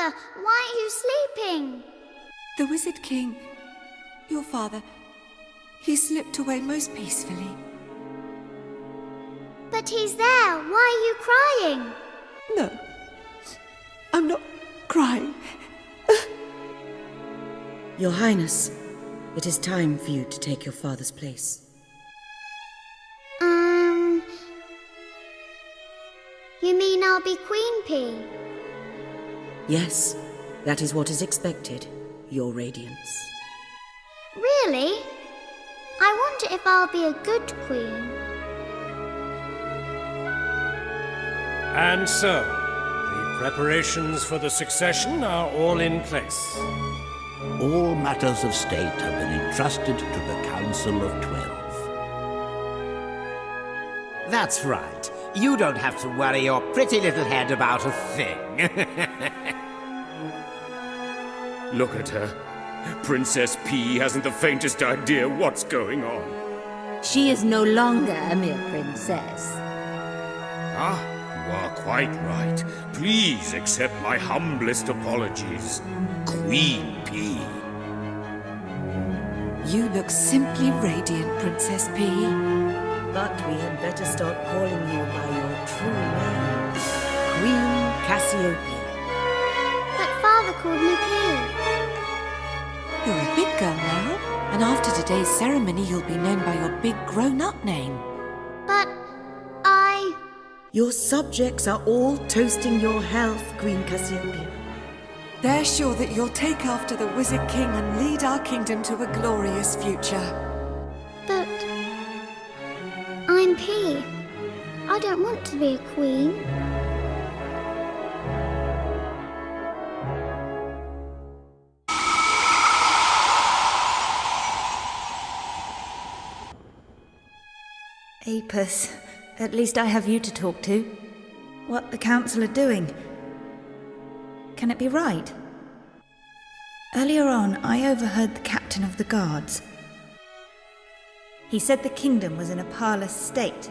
Father, why are you sleeping? The Wizard King, your father, he slipped away most peacefully. But he's there. Why are you crying? No, I'm not crying. Your Highness, it is time for you to take your father's place. You mean I'll be Queen Pea? Yes, that is what is expected, Your Radiance. Really? I wonder if I'll be a good queen. And so, the preparations for the succession are all in place. All matters of state have been entrusted to the Council of 12. That's right. You don't have to worry your pretty little head about a thing. Look at her. Princess P hasn't the faintest idea what's going on. She is no longer a mere princess. Ah, you are quite right. Please accept my humblest apologies, Queen P. You look simply radiant, Princess P. But we had better start calling you by your true name, Queen Cassiopeia. But Father called me Pea. You're a big girl now, and after today's ceremony you'll be known by your big grown-up name. But Your subjects are all toasting your health, Queen Cassiopeia. They're sure that you'll take after the Wizard King and lead our kingdom to a glorious future. But I'm Pea. I don't want to be a queen. Apis, at least I have you to talk to. What the council are doing. Can it be right? Earlier on, I overheard the captain of the guards. He said the kingdom was in a parlous state.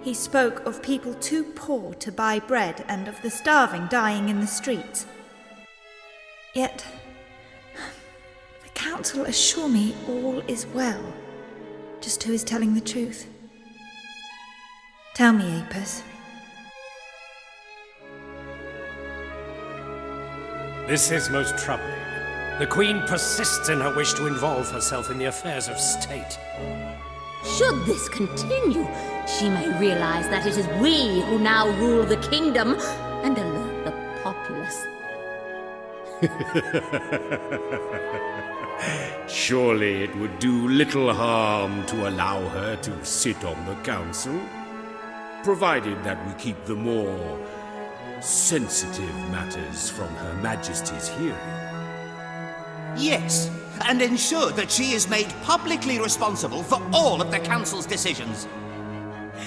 He spoke of people too poor to buy bread and of the starving dying in the streets. Yet, the council assure me all is well. Just who is telling the truth? Tell me, Apis. This is most troubling. The Queen persists in her wish to involve herself in the affairs of state. Should this continue, she may realize that it is we who now rule the kingdom and alert the populace. Surely it would do little harm to allow her to sit on the council, provided that we keep the more sensitive matters from Her Majesty's hearing. Yes, and ensure that she is made publicly responsible for all of the Council's decisions.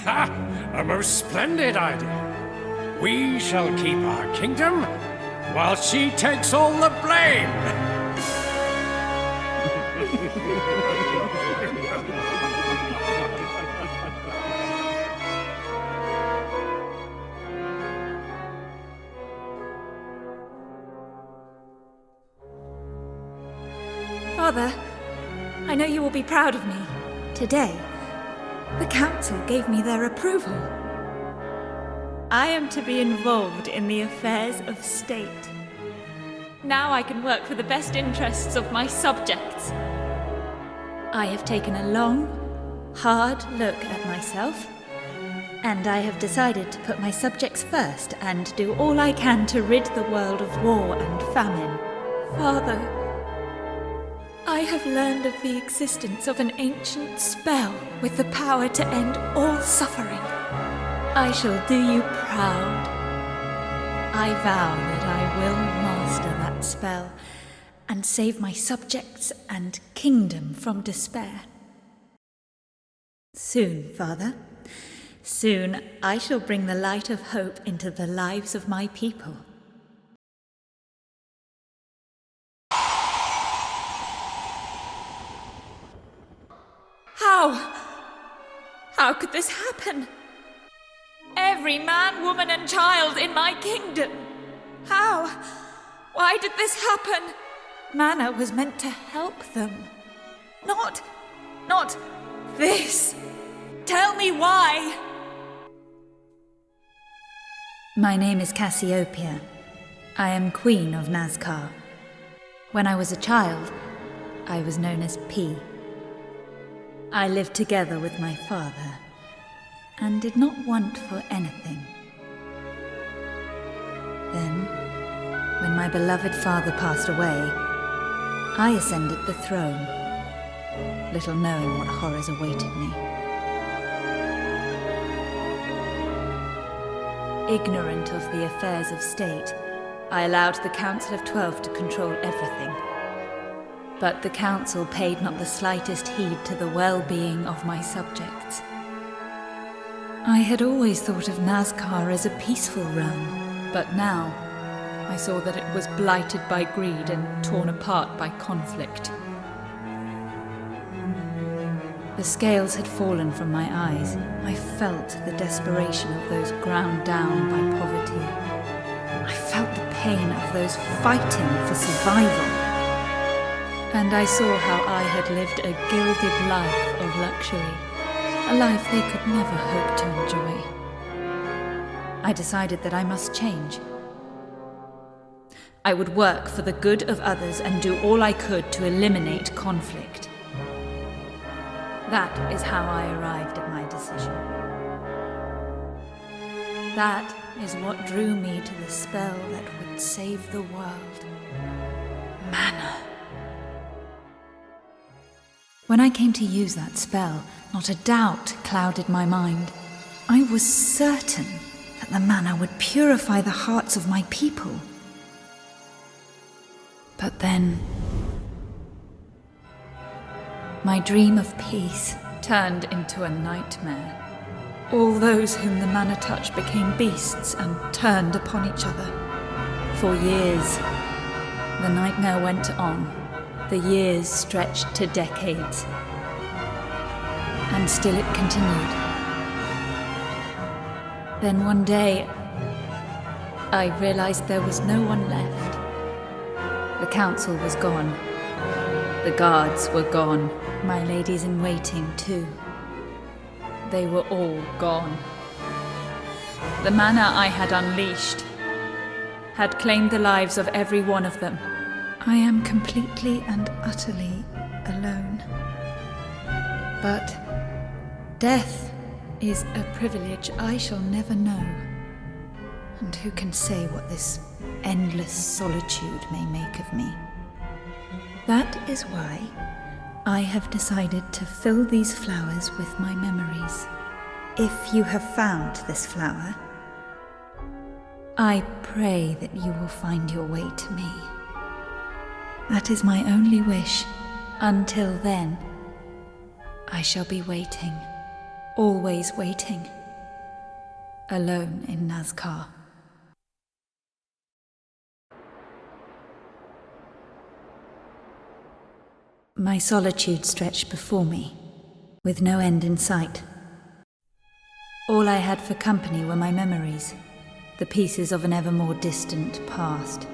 Ha! A most splendid idea. We shall keep our kingdom while she takes all the blame. Father, I know you will be proud of me. Today, the council gave me their approval. I am to be involved in the affairs of state. Now I can work for the best interests of my subjects. I have taken a long, hard look at myself, and I have decided to put my subjects first and do all I can to rid the world of war and famine. Father, I have learned of the existence of an ancient spell with the power to end all suffering. I shall do you proud. I vow that I will master that spell and save my subjects and kingdom from despair. Soon, Father, soon I shall bring the light of hope into the lives of my people. How could this happen? Every man, woman, and child in my kingdom. How? Why did this happen? Mana was meant to help them. Not this. Tell me why. My name is Cassiopeia. I am Queen of Nazcar. When I was a child, I was known as P. I lived together with my father and did not want for anything. Then, when my beloved father passed away, I ascended the throne, little knowing what horrors awaited me. Ignorant of the affairs of state, I allowed the Council of 12 to control everything. But the Council paid not the slightest heed to the well-being of my subjects. I had always thought of Nazcar as a peaceful realm, but now I saw that it was blighted by greed and torn apart by conflict. The scales had fallen from my eyes. I felt the desperation of those ground down by poverty. I felt the pain of those fighting for survival. And I saw how I had lived a gilded life of luxury, a life they could never hope to enjoy. I decided that I must change. I would work for the good of others and do all I could to eliminate conflict. That is how I arrived at my decision. That is what drew me to the spell that would save the world. Mana. When I came to use that spell, not a doubt clouded my mind. I was certain that the mana would purify the hearts of my people. But then, my dream of peace turned into a nightmare. All those whom the mana touched became beasts and turned upon each other. For years, the nightmare went on. The years stretched to decades. And still it continued. Then one day, I realized there was no one left. The council was gone. The guards were gone. My ladies in waiting, too. They were all gone. The mana I had unleashed had claimed the lives of every one of them. I am completely and utterly alone. But death is a privilege I shall never know. And who can say what this endless solitude may make of me? That is why I have decided to fill these flowers with my memories. If you have found this flower, I pray that you will find your way to me. That is my only wish. Until then, I shall be waiting, always waiting, alone in Nazcar. My solitude stretched before me, with no end in sight. All I had for company were my memories, the pieces of an ever more distant past.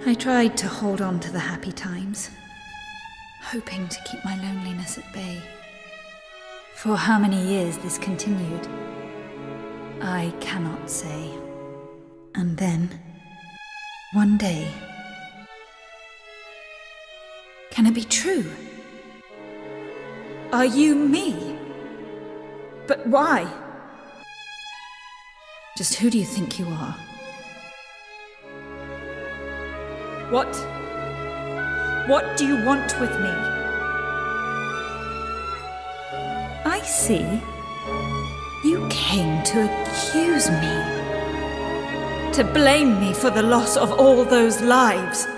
I tried to hold on to the happy times, hoping to keep my loneliness at bay. For how many years this continued, I cannot say. And then, one day... Can it be true? Are you me? But why? Just who do you think you are? What do you want with me? I see. You came to accuse me. To blame me for the loss of all those lives.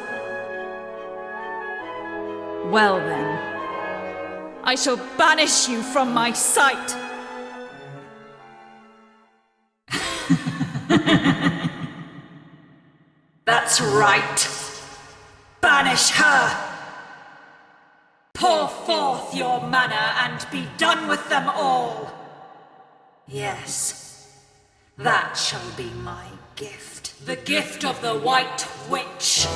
Well then, I shall banish you from my sight. That's right. Banish her. Pour forth your mana and be done with them all. Yes, That shall be my gift. The gift of the White Witch.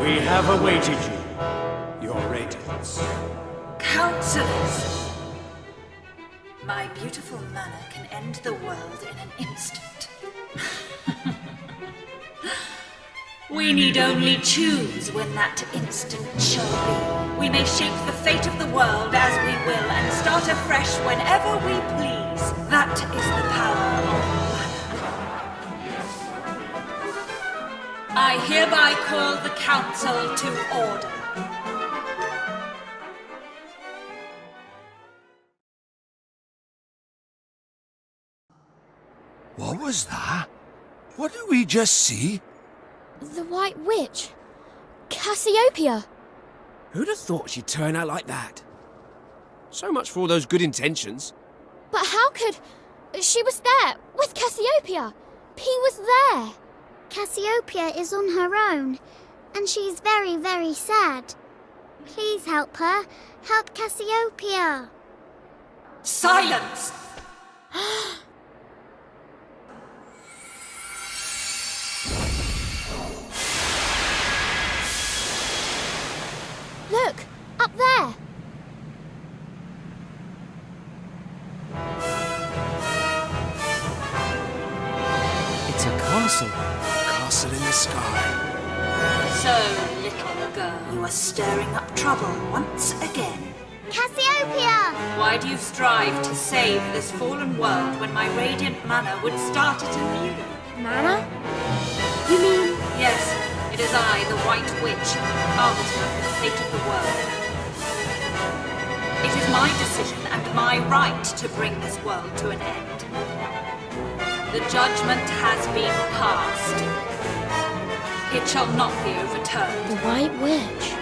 We have awaited you, your radiance. Counselors! My beautiful manner can end the world in an instant. We need only choose when that instant shall be. We may shape the fate of the world as we will and start afresh whenever we please. That is the power of manner. I hereby call the council to order. What was that? What did we just see? The White Witch. Cassiopeia. Who'd have thought she'd turn out like that? So much for all those good intentions. But how could... She was there, with Cassiopeia. P was there. Cassiopeia is on her own, and she's very, very sad. Please help her. Help Cassiopeia. Silence! Look, up there. It's a castle. Castle in the sky. So, little girl, you are stirring up trouble once again. Cassiopeia! Why do you strive to save this fallen world when my radiant manner would start it anew? Mana? You mean... Yes, it is I, the White Witch, arbiter of the fate of the world. It is my decision and my right to bring this world to an end. The judgment has been passed. It shall not be overturned. The White Witch.